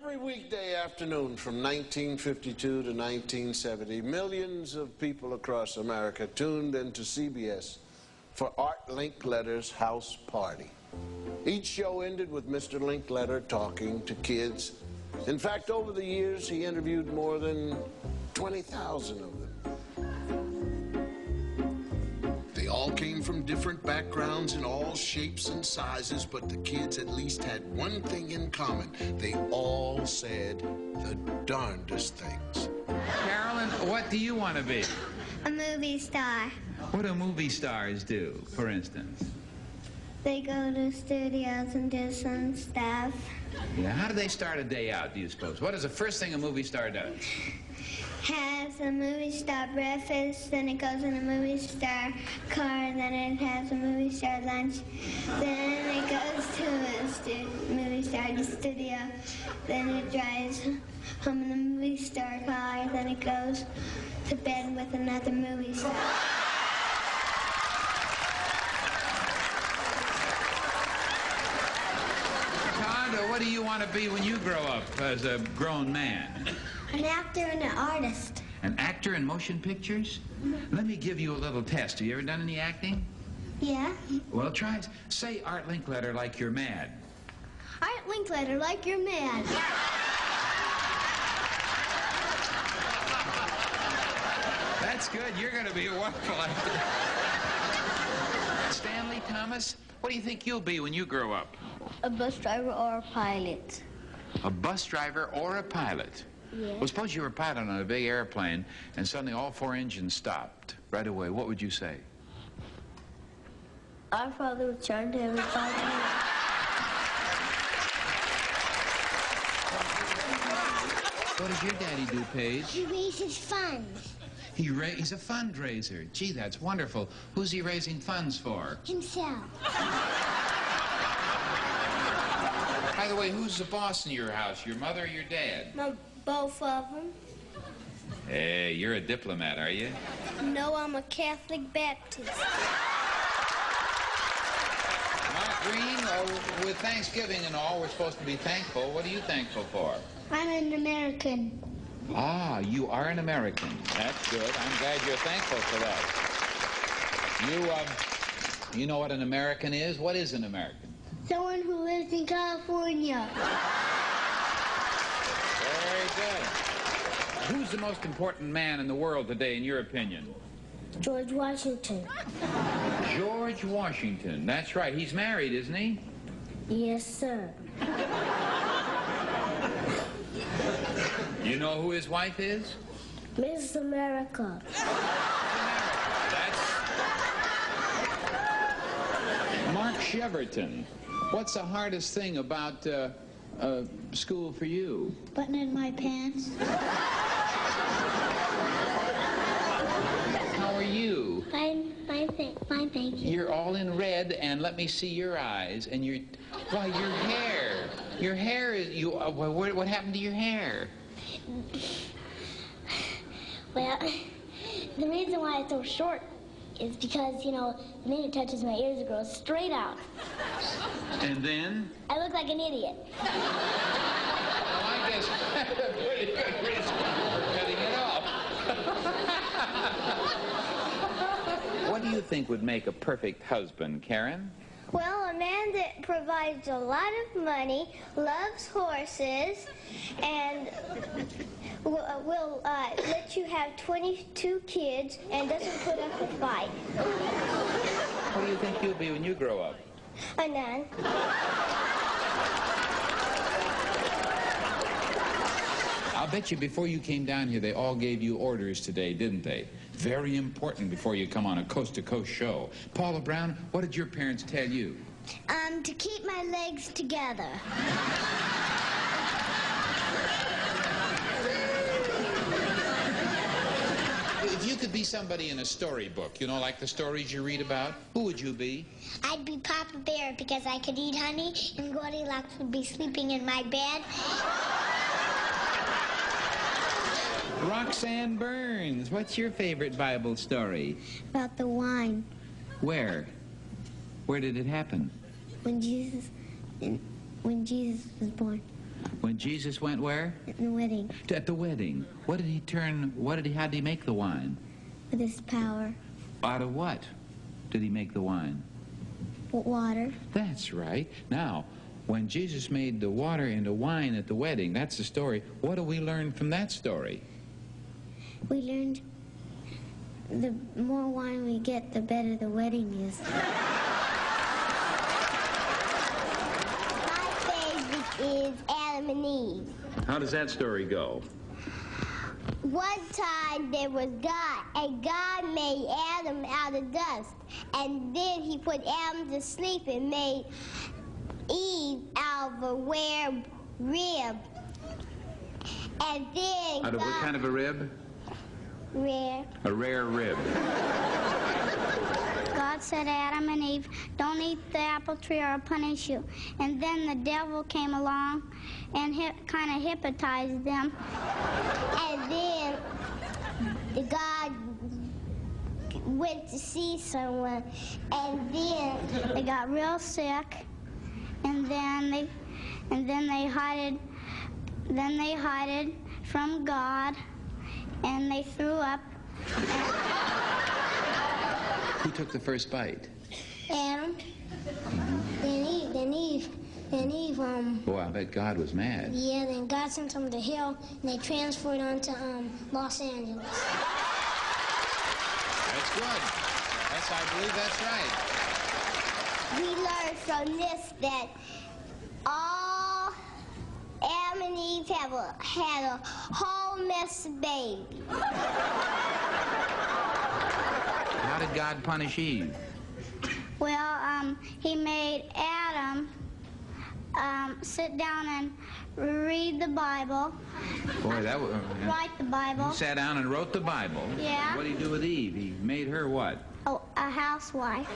Every weekday afternoon from 1952 to 1970, millions of people across America tuned into CBS for Art Linkletter's house party. Each show ended with Mr. Linkletter talking to kids. In fact, over the years, he interviewed more than 20,000 of them. They all came from different backgrounds in all shapes and sizes, but the kids at least had one thing in common. They all said the darndest things. Carolyn, what do you want to be? A movie star. What do movie stars do, for instance? They go to studios and do some stuff. Yeah, how do they start a day out, do you suppose? What is the first thing a movie star does? Has a movie star breakfast, then it goes in a movie star car, then it has a movie star lunch, then it goes to a movie star studio, then it drives home in the movie star car, then it goes to bed with another movie star. Todd, what do you want to be when you grow up as a grown man? An actor and an artist. An actor in motion pictures? Let me give you a little test. Have you ever done any acting? Yeah. Well, try it. Say Art Linkletter like you're mad. Art Linkletter like you're mad. That's good. You're going to be a wonderful actor. Stanley Thomas, what do you think you'll be when you grow up? A bus driver or a pilot. A bus driver or a pilot? Yeah. Well, suppose you were a pilot on a big airplane and suddenly all 4 engines stopped right away. What would you say? Our father was trying to every 5 minutes. What does your daddy do, Paige? He raises funds. He's a fundraiser. Gee, that's wonderful. Who's he raising funds for? Himself. By the way, who's the boss in your house, your mother or your dad? No, both of them. Hey, you're a diplomat, are you? No, I'm a Catholic Baptist. Mark Green, with Thanksgiving and all, we're supposed to be thankful. What are you thankful for? I'm an American. Ah, you are an American. That's good. I'm glad you're thankful for that. You know what an American is? What is an American? Someone who lives in California. Very good. Who's the most important man in the world today, in your opinion? George Washington. George Washington. That's right. He's married, isn't he? Yes, sir. You know who his wife is? Miss America. That's Mark Cheverton. What's the hardest thing about school for you? Buttoning my pants. How are you? Fine, thank you. You're all in red, and let me see your eyes, and your hair. Your hair is, what happened to your hair? Well, the reason why it's so short is because, you know, the minute it touches my ears, it grows straight out. And then? I look like an idiot. Well, I guess that's a pretty good reason for cutting it off. What do you think would make a perfect husband, Karen? Well, a man that provides a lot of money, loves horses, and will let you have 22 kids and doesn't put up a fight. What do you think you'll be when you grow up? A nun. I'll bet you before you came down here, they all gave you orders today, didn't they? Very important before you come on a coast-to-coast show. Paula Brown, what did your parents tell you? To keep my legs together. If you could be somebody in a storybook, you know, like the stories you read about, who would you be? I'd be Papa Bear because I could eat honey, and Goldilocks would be sleeping in my bed. Roxanne Burns, what's your favorite Bible story? About the wine. Where? Where did it happen? When Jesus was born. When Jesus went where? At the wedding. At the wedding. How did he make the wine? With his power. Out of what did he make the wine? Water. That's right. Now, when Jesus made the water into wine at the wedding, that's the story. What do we learn from that story? We learned the more wine we get, the better the wedding is. My favorite is Adam and Eve. How does that story go? One time there was God, and God made Adam out of dust. And then he put Adam to sleep and made Eve out of a rare rib. And then Out of what kind of a rib? Rare. A rare rib. God said, Adam and Eve, don't eat the apple tree or I'll punish you. And then the devil came along and kind of hypnotized them. And then God went to see someone, and then they got real sick, and then they hid from God, and they threw up. Who took the first bite? Adam. Then Eve. Oh, I bet God was mad. Yeah, then God sent them to hell, and they transferred onto Los Angeles. That's good. I believe that's right. We learned from this that all Adam and Eve had a whole mess of babies. How did God punish Eve? Well, he made Adam sit down and read the Bible. Boy, that was... Write the Bible. He sat down and wrote the Bible. Yeah. What did he do with Eve? He made her what? Oh, a housewife.